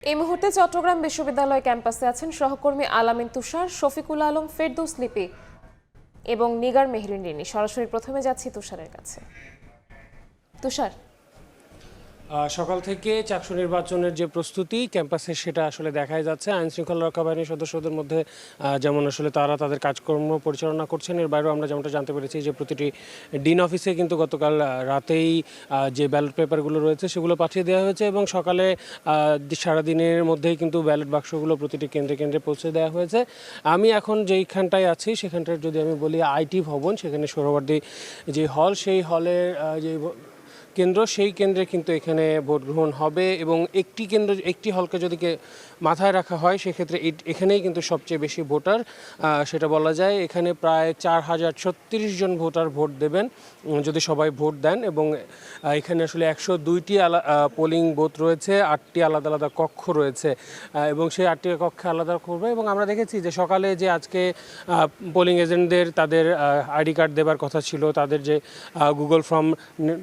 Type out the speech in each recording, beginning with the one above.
এই মুহূর্তে চট্টগ্রাম বিশ্ববিদ্যালয় ক্যাম্পাসে আছেন সহকর্মী আলামিন তুষার, শফিকুল আলম, ফেরদৌস লিপি এবং নিগার মেহরিন রিনি। সরাসরি প্রথমে যাচ্ছি তুষারের কাছে। তুষার, সকাল থেকে চাকসু নির্বাচনের যে প্রস্তুতি ক্যাম্পাসে সেটা আসলে দেখাই যাচ্ছে। আইন শৃঙ্খলা রক্ষা বাহিনীর সদস্যদের মধ্যে যেমন আসলে তারা তাদের কাজকর্ম পরিচালনা করছেন, এর বাইরেও আমরা যেমনটা জানতে পেরেছি যে প্রতিটি ডিন অফিসে কিন্তু গতকাল রাতেই যে ব্যালট পেপারগুলো রয়েছে সেগুলো পাঠিয়ে দেওয়া হয়েছে এবং সকালে সারাদিনের মধ্যেই কিন্তু ব্যালট বাক্সগুলো প্রতিটি কেন্দ্রে কেন্দ্রে পৌঁছে দেওয়া হয়েছে। আমি এখন যেইখানটায় আছি সেখানটার যদি আমি বলি আইটি ভবন, সেখানে সোহরাওয়ার্দী যে হল, সেই হলের যে কেন্দ্র, সেই কেন্দ্রে কিন্তু এখানে ভোট গ্রহণ হবে এবং একটি হলকে যদি মাথায় রাখা হয় সেক্ষেত্রে এখানেই কিন্তু সবচেয়ে বেশি ভোটার, সেটা বলা যায়। এখানে প্রায় 4036 জন ভোটার ভোট দেবেন যদি সবাই ভোট দেন এবং এখানে আসলে 102টি পোলিং বুথ রয়েছে, 8টি আলাদা আলাদা কক্ষ রয়েছে এবং সেই 8টি কক্ষে আলাদা করবে। এবং আমরা দেখেছি যে সকালে যে আজকে পোলিং এজেন্টদের তাদের আইডি কার্ড দেবার কথা ছিল, তাদের যে গুগল ফর্ম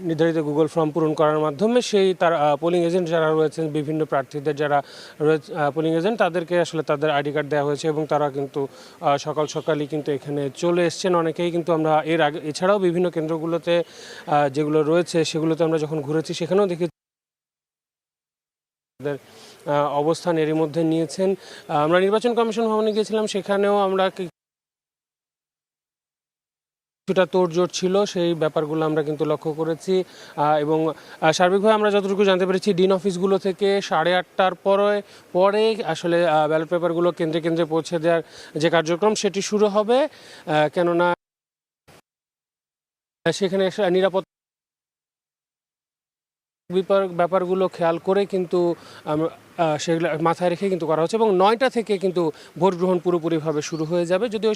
নির্ধারিত গুগল ফর্ম পূরণ করার মাধ্যমে সেই তার পোলিং এজেন্ট যারা রয়েছেন, বিভিন্ন প্রার্থীদের যারা রয়েছে পোলিং এজেন্ট, তাদেরকে আসলে তাদের আইডি কার্ড দেওয়া হয়েছে এবং তারা কিন্তু সকাল সকালই কিন্তু এখানে চলে এসছেন। অনেকেই কিন্তু আমরা এর আগে এছাড়াও বিভিন্ন কেন্দ্রগুলোতে যেগুলো রয়েছে সেগুলোতে আমরা যখন ঘুরেছি সেখানেও দেখেছি তাদের অবস্থান এরই মধ্যে নিয়েছেন। আমরা নির্বাচন কমিশন ভবনে গিয়েছিলাম, সেখানেও আমরা কিছুটা তোড়জোড় ছিল, সেই ব্যাপারগুলো আমরা কিন্তু লক্ষ্য করেছি এবং সার্বিকভাবে আমরা যতটুকু জানতে পেরেছি ডিন অফিসগুলো থেকে 8:30টার পরে আসলে ব্যালট পেপারগুলো কেন্দ্রে কেন্দ্রে পৌঁছে দেওয়ার যে কার্যক্রম সেটি শুরু হবে, কেননা সেখানে নিরাপত্তা ব্যাপারগুলো খেয়াল করে কিন্তু সেগুলো মাথায় রেখে কিন্তু করা হচ্ছে এবং 9টা থেকে কিন্তু ভোট গ্রহণ পুরোপুরিভাবে শুরু হয়ে যাবে। যদিও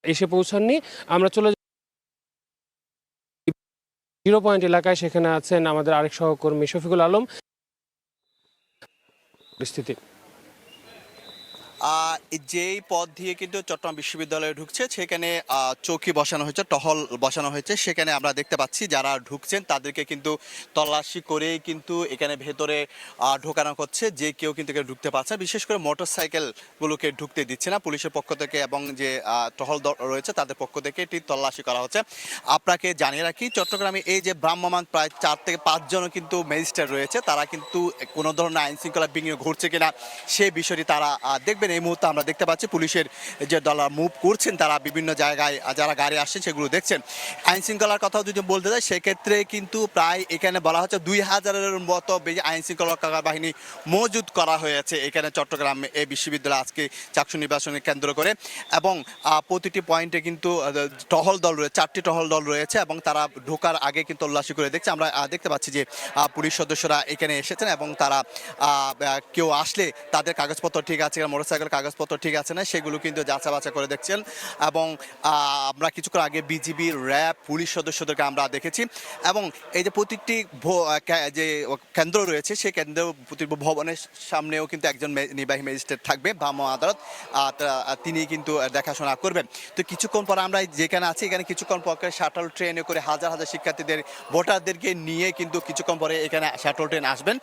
এসে পৌঁছাননি, আমরা চলে জিরো পয়েন্ট এলাকায়, সেখানে আছেন আমাদের আরেক সহকর্মী শফিকুল আলম। পরিস্থিতি যেই পথ দিয়ে কিন্তু চট্টগ্রাম বিশ্ববিদ্যালয়ে ঢুকছে সেখানে চৌকি বসানো হয়েছে, টহল বসানো হয়েছে। সেখানে আমরা দেখতে পাচ্ছি যারা ঢুকছেন তাদেরকে কিন্তু তল্লাশি করেই কিন্তু এখানে ভেতরে ঢোকানো হচ্ছে, যে কেউ কিন্তু এখানে ঢুকতে পারছে না। বিশেষ করে মোটরসাইকেলগুলোকে ঢুকতে দিচ্ছে না পুলিশের পক্ষ থেকে এবং যে টহল রয়েছে তাদের পক্ষ থেকে এটি তল্লাশি করা হচ্ছে। আপনাকে জানিয়ে রাখি, চট্টগ্রামে এই যে ভ্রাম্যমাণ প্রায় 4 থেকে 5 জনও কিন্তু ম্যাজিস্ট্রেট রয়েছে, তারা কিন্তু কোনো ধরনের আইন শৃঙ্খলা বিঘ্ন ঘটছে কিনা সেই বিষয়টি তারা দেখবেন। এই মুহূর্তে আমরা দেখতে পাচ্ছি পুলিশের যে দল মুভ করছেন, তারা বিভিন্ন জায়গায় যারা গাড়ি আসছেন সেগুলো দেখছেন। আইন শৃঙ্খলার কথাও যদি বলতে চাই সেক্ষেত্রে কিন্তু প্রায় এখানে বলা হচ্ছে 2000-এর মতো বেশি আইন শৃঙ্খলা রক্ষা বাহিনী মজুদ করা হয়েছে এখানে চট্টগ্রাম এই বিশ্ববিদ্যালয় আজকে চাকসু নির্বাচনকে কেন্দ্র করে। এবং প্রতিটি পয়েন্টে কিন্তু টহল দল রয়েছে, 4টি টহল দল রয়েছে এবং তারা ঢোকার আগে কিন্তু তল্লাশি করে দেখছে। আমরা দেখতে পাচ্ছি যে পুলিশ সদস্যরা এখানে এসেছেন এবং তারা কেউ আসলে তাদের কাগজপত্র ঠিক আছে, মোটরসাইকেল কাগজপত্র ঠিক আছে না সেগুলো কিন্তু যাচাই বাছাই করে দেখছেন। এবং আমরা কিছুক্ষণ আগে বিজিবি, র্যাব, পুলিশ সদস্যদেরকে আমরা দেখেছি এবং এই যে প্রতিটি যে কেন্দ্র রয়েছে সেই কেন্দ্র ভবনের সামনেও কিন্তু একজন নির্বাহী ম্যাজিস্ট্রেট থাকবে, ভ্রাম্যমাণ আদালত, তিনি কিন্তু দেখাশোনা করবেন। তো কিছুক্ষণ পর আমরা যেখানে আছি এখানে কিছুক্ষণ পর শাটল ট্রেনে করে হাজার হাজার শিক্ষার্থীদের, ভোটারদেরকে নিয়ে কিন্তু কিছুক্ষণ পরে এখানে শাটল ট্রেন আসবেন।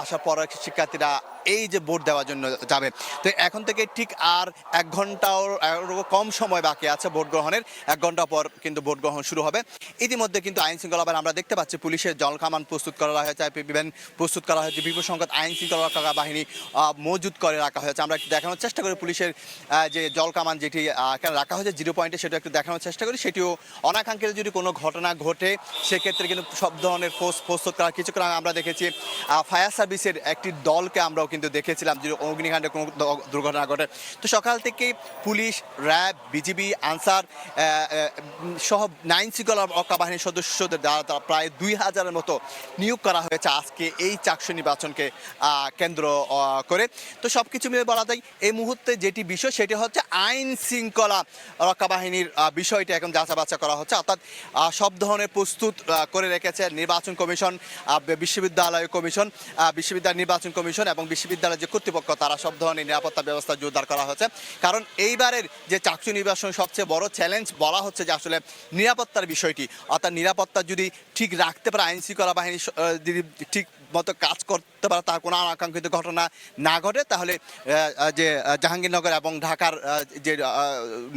আসার পর শিক্ষার্থীরা এই যে ভোট দেওয়ার জন্য যাবে। তো এখন থেকে ঠিক আর 1 ঘন্টাও কম সময় বাকি আছে ভোট গ্রহণের। 1 ঘন্টা পর কিন্তু ভোট গ্রহণ শুরু হবে। ইতিমধ্যে কিন্তু আইন শৃঙ্খলা বাহিনী আমরা দেখতে পাচ্ছি পুলিশের জলকামান প্রস্তুত করা হয়েছে, প্রস্তুত করা হয়েছে, বিপুল সংখ্যক আইন শৃঙ্খলা রক্ষা বাহিনী মজুদ করে রাখা হয়েছে। আমরা একটু দেখানোর চেষ্টা করি পুলিশের যে জলকামান যেটি এখানে রাখা হয়েছে জিরো পয়েন্টে, সেটা একটু দেখানোর চেষ্টা করি। সেটিও অনাকাঙ্ক্ষিত যদি কোনো ঘটনা ঘটে সেক্ষেত্রে কিন্তু সব ধরনের প্রস্তুত করা। কিছুক্ষণ আমরা দেখেছি ফায়ার সার্ভিসের একটি দলকে আমরাও কিন্তু দেখেছিলাম যে অগ্নিকাণ্ডে কোনো দুর্ঘটনা ঘটে। তো সকাল থেকে পুলিশ, র্যাব, বিজিবি, আনসার সহ আইন শৃঙ্খলা রক্ষা বাহিনীর সদস্যদের দ্বারা প্রায় 2000-এর মতো নিয়োগ করা হয়েছে আজকে এই চাকসু নির্বাচনকে কেন্দ্র করে। তো সব কিছু মিলে বলা যায় এই মুহূর্তে যেটি বিষয় সেটি হচ্ছে আইন শৃঙ্খলা রক্ষা বাহিনীর বিষয়টি এখন যাচাই বাছাই করা হচ্ছে, অর্থাৎ সব ধরনের প্রস্তুত করে রেখেছে নির্বাচন কমিশন, বিশ্ববিদ্যালয় কমিশন, বিশ্ববিদ্যালয় নির্বাচন কমিশন এবং বিশ্ববিদ্যালয়ের যে কর্তৃপক্ষ, তারা সব ধরনের নিরাপত্তা ব্যবস্থা জোরদার করা হয়েছে। কারণ এইবারের যে চাকসু নির্বাচনের সবচেয়ে বড় চ্যালেঞ্জ বলা হচ্ছে যে আসলে নিরাপত্তার বিষয়টি, অর্থাৎ নিরাপত্তা যদি ঠিক রাখতে পারে আইন শৃঙ্খলা বাহিনী যদি ঠিক মতো কাজ করতে পারে, তার কোনো অনাকাঙ্ক্ষিত ঘটনা না ঘটে, তাহলে যে জাহাঙ্গীরনগর এবং ঢাকার যে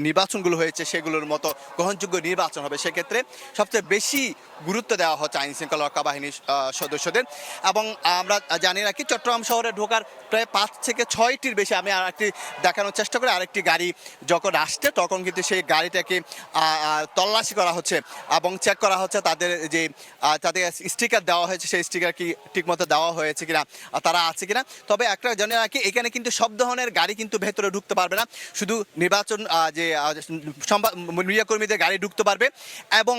নির্বাচনগুলো হয়েছে সেগুলোর মতো গ্রহণযোগ্য নির্বাচন হবে। সেক্ষেত্রে সবচেয়ে বেশি গুরুত্ব দেওয়া হচ্ছে আইন শৃঙ্খলা রক্ষা বাহিনীর সদস্যদের। এবং আমরা জানি রাখি চট্টগ্রাম শহরে ঢোকার প্রায় 5 থেকে 6টির বেশি, আমি আরেকটি দেখানোর চেষ্টা করি, আরেকটি গাড়ি যখন আসছে তখন কিন্তু সেই গাড়িটাকে তল্লাশি করা হচ্ছে এবং চেক করা হচ্ছে তাদের যে তাদের স্টিকার দেওয়া হয়েছে সেই স্টিকার কি ঠিকমতো দেওয়া হয়েছে কিনা, তারা আছে কিনা। তবে একটা জানি রাখি এখানে কিন্তু সব ধরনের গাড়ি কিন্তু ভেতরে ঢুকতে পারবে না, শুধু নির্বাচন যে মিডিয়া কর্মীদের গাড়ি ঢুকতে পারবে এবং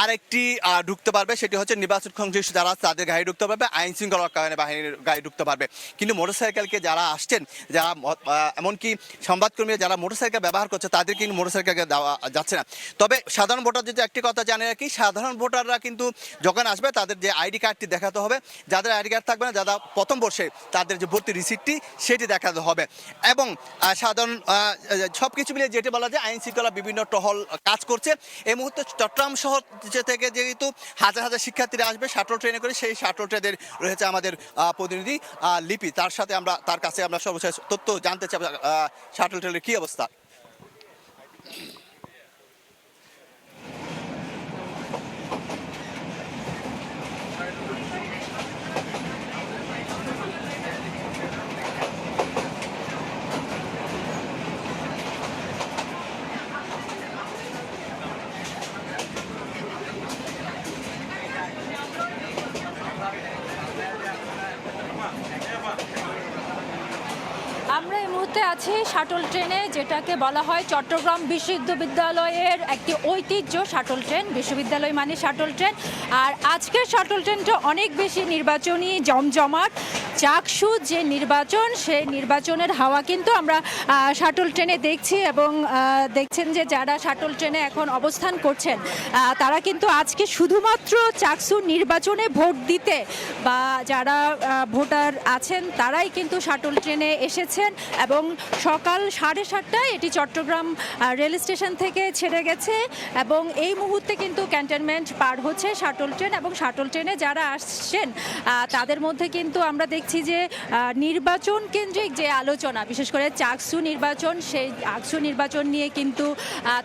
আরেকটি ঢুকতে পারবে, সেটি হচ্ছে নির্বাচন সংশ্লিষ্ট যারা তাদের গাড়ি ঢুকতে পারবে, আইন শৃঙ্খলা রক্ষা বাহিনীর গাড়ি ঢুকতে পারবে। কিন্তু মোটরসাইকেলকে যারা আসছেন, যারা এমনকি সংবাদকর্মীরা যারা মোটরসাইকেল ব্যবহার করছে তাদের কিন্তু মোটরসাইকেলকে দেওয়া যাচ্ছে না। তবে সাধারণ ভোটার যদি একটি কথা জানে রাখি, সাধারণ ভোটাররা কিন্তু যখন আসবে তাদের যে আইডি কার্ডটি দেখাতে হবে, যাদের আইডি কার্ড থাকবে না, যারা প্রথম বর্ষে তাদের যে ভর্তি রিসিপ্টটি সেটি দেখাতে হবে। এবং সাধারণ সব কিছু মিলিয়ে যেটি বলা যায় আইন শৃঙ্খলা বিভিন্ন টহল কাজ করছে। এই মুহূর্তে চট্টগ্রাম শহর থেকে যেহেতু হাজার হাজার শিক্ষার্থীরা আসবে শাটল ট্রেনে করে, সেই শাটল ট্রেনের রয়েছে আমাদের প্রতিনিধি লিপি, তার সাথে তার কাছে আমরা সর্বশেষ তথ্য জানতে চাই শাটল ট্রেনের কি অবস্থা। আমরা এই মুহূর্তে আছি শাটল ট্রেনে, যেটাকে বলা হয় চট্টগ্রাম বিশ্ববিদ্যালয়ের একটি ঐতিহ্য শাটল ট্রেন। বিশ্ববিদ্যালয় মানে শাটল ট্রেন। আর আজকের শাটল ট্রেনটা অনেক বেশি নির্বাচনী জমজমাট। চাকসু যে নির্বাচন, সেই নির্বাচনের হাওয়া কিন্তু আমরা শাটল ট্রেনে দেখছি। এবং দেখছেন যে যারা শাটল ট্রেনে এখন অবস্থান করছেন তারা কিন্তু আজকে শুধুমাত্র চাকসু নির্বাচনে ভোট দিতে বা যারা ভোটার আছেন তারাই কিন্তু শাটল ট্রেনে এসেছেন। এবং সকাল 7:30টায় এটি চট্টগ্রাম রেল স্টেশন থেকে ছেড়ে গেছে এবং এই মুহূর্তে কিন্তু ক্যান্টনমেন্ট পার হচ্ছে শাটল ট্রেন। এবং শাটল ট্রেনে যারা আসছেন তাদের মধ্যে কিন্তু আমরা দেখছি যে নির্বাচন কেন্দ্রিক যে আলোচনা, বিশেষ করে চাকসু নির্বাচন, সেই চাকসু নির্বাচন নিয়ে কিন্তু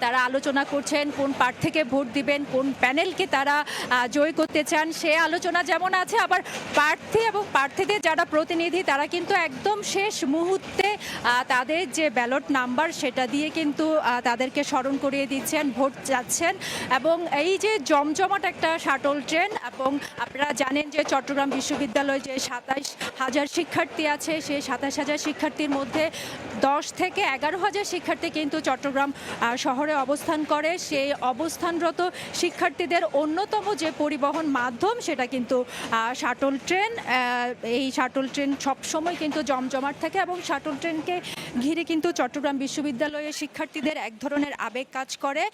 তারা আলোচনা করছেন, কোন প্রার্থীকে ভোট দিবেন, কোন প্যানেলকে তারা জয় করতে চান, সে আলোচনা যেমন আছে, আবার প্রার্থী এবং প্রার্থীদের যারা প্রতিনিধি তারা কিন্তু একদম শেষ মুহূর্তে তাদের যে ব্যালট নাম্বার সেটা দিয়ে কিন্তু তাদেরকে স্মরণ করিয়ে দিচ্ছেন, ভোট যাচ্ছেন। এবং এই যে জমজমাট একটা শাটল ট্রেন, এবং আপনারা জানেন যে চট্টগ্রাম বিশ্ববিদ্যালয়ে যে 27,000 শিক্ষার্থী আছে, সেই 27,000 শিক্ষার্থীর মধ্যে 10 থেকে 11,000 শিক্ষার্থী কিন্তু চট্টগ্রাম শহরে অবস্থান করে। সেই অবস্থানরত শিক্ষার্থীদের অন্যতম যে পরিবহন মাধ্যম সেটা কিন্তু শাটল ট্রেন। এই শাটল ট্রেন সবসময় কিন্তু জমজমাট থাকে এবং শাটল ট্রেনকে ঘিরে কিন্তু চট্টগ্রাম বিশ্ববিদ্যালয়ের শিক্ষার্থীদের এক ধরনের আবেগ কাজ করে।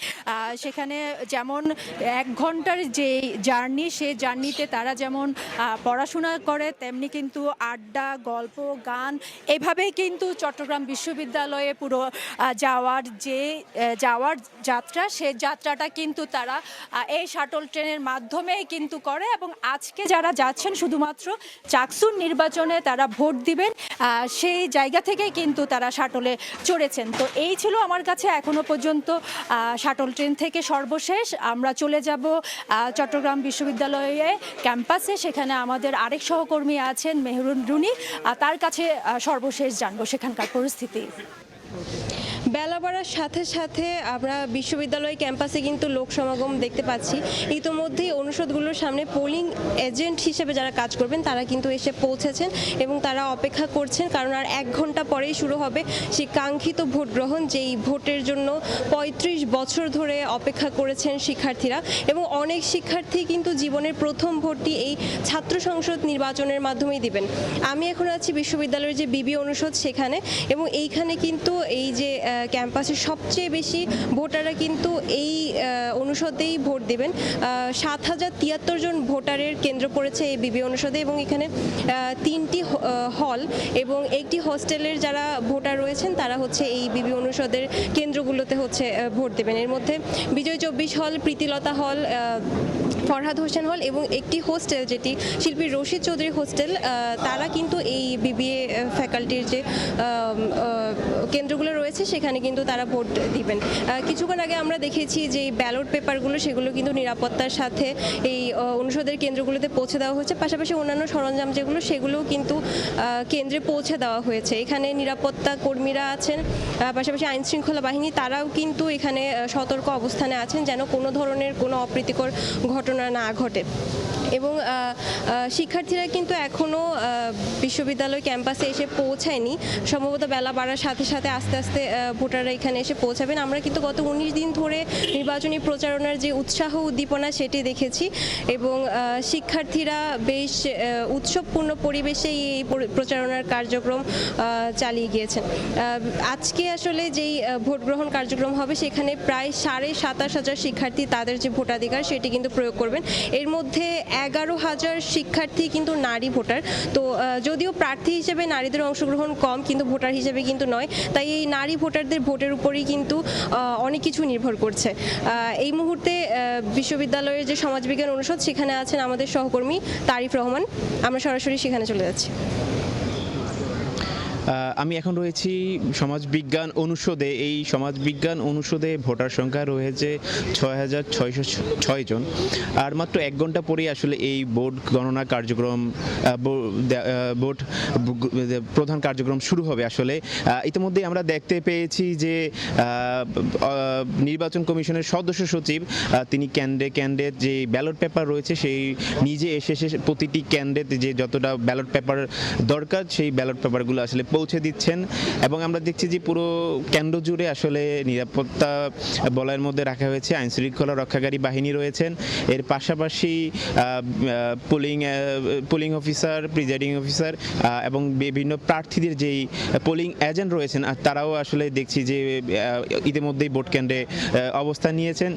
সেখানে যেমন 1 ঘন্টার যে জার্নি, সেই জার্নিতে তারা যেমন পড়াশোনা করে, তেমনি কিন্তু আড্ডা, গল্প, গান, এভাবেই কিন্তু চট্টগ্রাম বিশ্ববিদ্যালয়ে পুরো যাওয়ার যাত্রা, সেই যাত্রাটা কিন্তু তারা এই শাটল ট্রেনের মাধ্যমেই কিন্তু করে। এবং আজকে যারা যাচ্ছেন শুধুমাত্র চাকসুর নির্বাচনে তারা ভোট দিবেন, সেই জায়গা থেকেই কিন্তু তারা শাটলে চড়েছেন। তো এই ছিল আমার কাছে এখনো পর্যন্ত শাটল ট্রেন থেকে সর্বশেষ। আমরা চলে যাব চট্টগ্রাম বিশ্ববিদ্যালয়ে ক্যাম্পাসে, সেখানে আমাদের আরেক সহকর্মী আছেন মেহরুন রুনি, তার কাছে সর্বশেষ জানবো সেখানকার পরিস্থিতি। বেলা বাড়ার সাথে সাথে আমরা বিশ্ববিদ্যালয় ক্যাম্পাসে কিন্তু লোক সমাগম দেখতে পাচ্ছি। ইতোমধ্যেই অনুষদগুলোর সামনে পোলিং এজেন্ট হিসেবে যারা কাজ করবেন তারা কিন্তু এসে পৌঁছেছেন এবং তারা অপেক্ষা করছেন, কারণ আর 1 ঘন্টা পরেই শুরু হবে সেই কাঙ্ক্ষিত ভোট গ্রহণ, যেই ভোটের জন্য 35 বছর ধরে অপেক্ষা করেছেন শিক্ষার্থীরা। এবং অনেক শিক্ষার্থী কিন্তু জীবনের প্রথম ভোটটি এই ছাত্র সংসদ নির্বাচনের মাধ্যমেই দিবেন। আমি এখন আছি বিশ্ববিদ্যালয়ের যে বিবি অনুষদ সেখানে, এবং এইখানে কিন্তু এই যে ক্যাম্পাসের সবচেয়ে বেশি ভোটাররা কিন্তু এই অনুষদেই ভোট দেবেন। 7,073 জন ভোটারের কেন্দ্র পড়েছে এই বিবি অনুষদে, এবং এখানে 3টি হল এবং একটি হোস্টেলের যারা ভোটার রয়েছেন তারা হচ্ছে এই বিবি অনুষদের কেন্দ্রগুলোতে হচ্ছে ভোট দেবেন। এর মধ্যে বিজয় 24 হল, প্রীতিলতা হল, ফরহাদ হোসেন হল এবং একটি হোস্টেল যেটি শিল্পী রশিদ চৌধুরী হোস্টেল, তারা কিন্তু এই বিবিএ ফ্যাকাল্টির যে কেন্দ্রগুলো রয়েছে সেখানে কিন্তু তারা ভোট দিবেন। কিছুক্ষণ আগে আমরা দেখেছি যে ব্যালট পেপারগুলো সেগুলো কিন্তু নিরাপত্তার সাথে এই অনুষদের কেন্দ্রগুলোতে পৌঁছে দেওয়া হয়েছে। পাশাপাশি অন্যান্য সরঞ্জাম যেগুলো সেগুলোও কিন্তু কেন্দ্রে পৌঁছে দেওয়া হয়েছে। এখানে নিরাপত্তা কর্মীরা আছেন, পাশাপাশি আইন শৃঙ্খলা বাহিনী তারাও কিন্তু এখানে সতর্ক অবস্থানে আছেন যেন কোনো ধরনের কোনো অপ্রীতিকর ঘটনা না ঘটে। এবং শিক্ষার্থীরা কিন্তু এখনও বিশ্ববিদ্যালয় ক্যাম্পাসে এসে পৌঁছায়নি, সম্ভবত বেলা বাড়ার সাথে সাথে আস্তে আস্তে ভোটাররা এখানে এসে পৌঁছাবেন। আমরা কিন্তু গত 19 দিন ধরে নির্বাচনী প্রচারণার যে উৎসাহ উদ্দীপনা সেটি দেখেছি, এবং শিক্ষার্থীরা বেশ উৎসবপূর্ণ পরিবেশে এই প্রচারণার কার্যক্রম চালিয়ে গিয়েছেন। আজকে আসলে যেই ভোট গ্রহণ কার্যক্রম হবে সেখানে প্রায় 27,500 শিক্ষার্থী তাদের যে ভোটাধিকার সেটি কিন্তু প্রয়োগ করবেন। এর মধ্যে 11,000 শিক্ষার্থী কিন্তু নারী ভোটার। তো যদিও প্রার্থী হিসেবে নারীদের অংশগ্রহণ কম, কিন্তু ভোটার হিসেবে কিন্তু নয়, তাই এই নারী ভোটারদের ভোটের উপরই কিন্তু অনেক কিছু নির্ভর করছে। এই মুহূর্তে বিশ্ববিদ্যালয়ের যে সমাজবিজ্ঞান অনুষদ সেখানে আছেন আমাদের সহকর্মী তারিফ রহমান, আমরা সরাসরি সেখানে চলে যাচ্ছি। আমি এখন রয়েছি সমাজবিজ্ঞান অনুষদে। এই সমাজবিজ্ঞান অনুষদে ভোটার সংখ্যা রয়েছে 6,606 জন। আর মাত্র 1 ঘন্টা পরেই আসলে এই ভোট গণনা কার্যক্রম, ভোট প্রধান কার্যক্রম শুরু হবে। আসলে ইতিমধ্যে আমরা দেখতে পেয়েছি যে নির্বাচন কমিশনের সদস্য সচিব তিনি কেন্দ্রে যে ব্যালট পেপার রয়েছে সেই নিজে এসে প্রতিটি কেন্দ্রে যে যতটা ব্যালট পেপার দরকার সেই ব্যালট পেপারগুলো আসলে পৌঁছে দিচ্ছেন। এবং আমরা দেখছি যে পুরো কেন্দ্র জুড়ে আসলে নিরাপত্তা বলয়ের মধ্যে রাখা হয়েছে, আইন শৃঙ্খলা রক্ষাকারী বাহিনী রয়েছেন। এর পাশাপাশি পোলিং অফিসার, প্রিজাইডিং অফিসার এবং বিভিন্ন প্রার্থীদের যেই পোলিং এজেন্ট রয়েছেন আর তারাও আসলে দেখছি যে ইতিমধ্যেই ভোট কেন্দ্রে অবস্থান নিয়েছেন।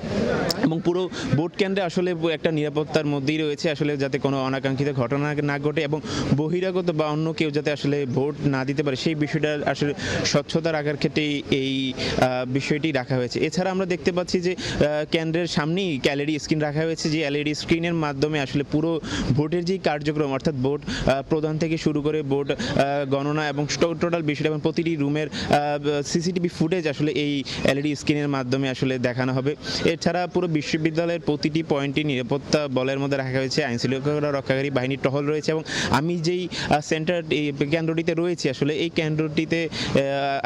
এবং পুরো ভোট কেন্দ্রে আসলে একটা নিরাপত্তার মধ্যেই রয়েছে আসলে যাতে কোনো অনাকাঙ্ক্ষিত ঘটনা না ঘটে এবং বহিরাগত বা অন্য কেউ যাতে আসলে ভোট না দিতে পারে সেই বিষয়টা আসলে স্বচ্ছতা রাখার ক্ষেত্রে এই বিষয়টি রাখা হয়েছে। এছাড়া আমরা দেখতে পাচ্ছি যে কেন্দ্রের সামনেই এলইডি স্ক্রিন রাখা হয়েছে, যে এলইডি স্ক্রিনের মাধ্যমে আসলে পুরো ভোটের যে কার্যক্রম অর্থাৎ ভোট প্রদান থেকে শুরু করে ভোট গণনা এবং টোটাল বিষয়টা এবং প্রতিটি রুমের সিসিটিভি ফুটেজ আসলে এই এলইডি স্ক্রিনের মাধ্যমে আসলে দেখানো হবে। এছাড়া পুরো বিশ্ববিদ্যালয়ের প্রতিটি পয়েন্টে নিরাপত্তা বলয়ের মধ্যে রাখা হয়েছে, আইন শৃঙ্খলা রক্ষাকারী বাহিনীর টহল রয়েছে। এবং আমি যেই সেন্টার কেন্দ্রটিতে রয়েছি আসলে এই কেন্দ্রটিতে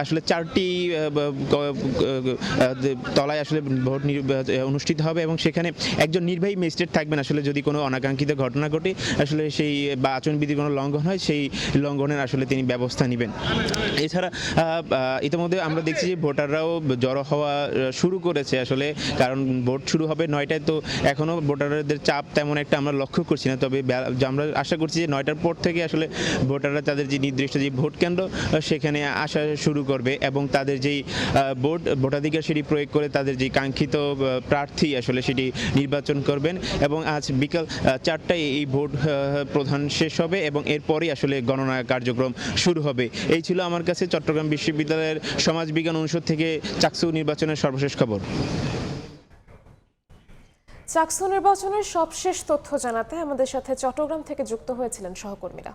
আসলে 4টি তলায় আসলে ভোট অনুষ্ঠিত হবে এবং সেখানে একজন নির্বাহী ম্যাজিস্ট্রেট থাকবেন আসলে যদি কোনো অনাকাঙ্ক্ষিত ঘটনা ঘটে আসলে সেই বা আচরণবিধির কোনো লঙ্ঘন হয় সেই লঙ্ঘনের আসলে তিনি ব্যবস্থা নেবেন। এছাড়া ইতিমধ্যে আমরা দেখছি যে ভোটাররাও জড়ো হওয়া শুরু করেছে আসলে, কারণ ভোট শুরু হবে 9টায়, তো এখনও ভোটারদের চাপ তেমন একটা আমরা লক্ষ্য করছি না। তবে আমরা আশা করছি যে 9টার পর থেকে আসলে ভোটাররা তাদের যে নির্দিষ্ট যে ভোট কেন্দ্র সেখানে আসা শুরু করবে এবং তাদের যেই ভোটাধিকার সেটি প্রয়োগ করে তাদের যে কাঙ্ক্ষিত প্রার্থী আসলে সেটি নির্বাচন করবেন। এবং আজ বিকাল 4টায় এই ভোট প্রধান শেষ হবে এবং এরপরই আসলে গণনা কার্যক্রম শুরু হবে। এই ছিল আমার কাছে চট্টগ্রাম বিশ্ববিদ্যালয়ের সমাজবিজ্ঞান অনুষদ থেকে চাকসু নির্বাচনের সর্বশেষ খবর। চাকসু নির্বাচনের সবশেষ তথ্য জানাতে আমাদের সাথে চট্টগ্রাম থেকে যুক্ত হয়েছিলেন সহকর্মীরা।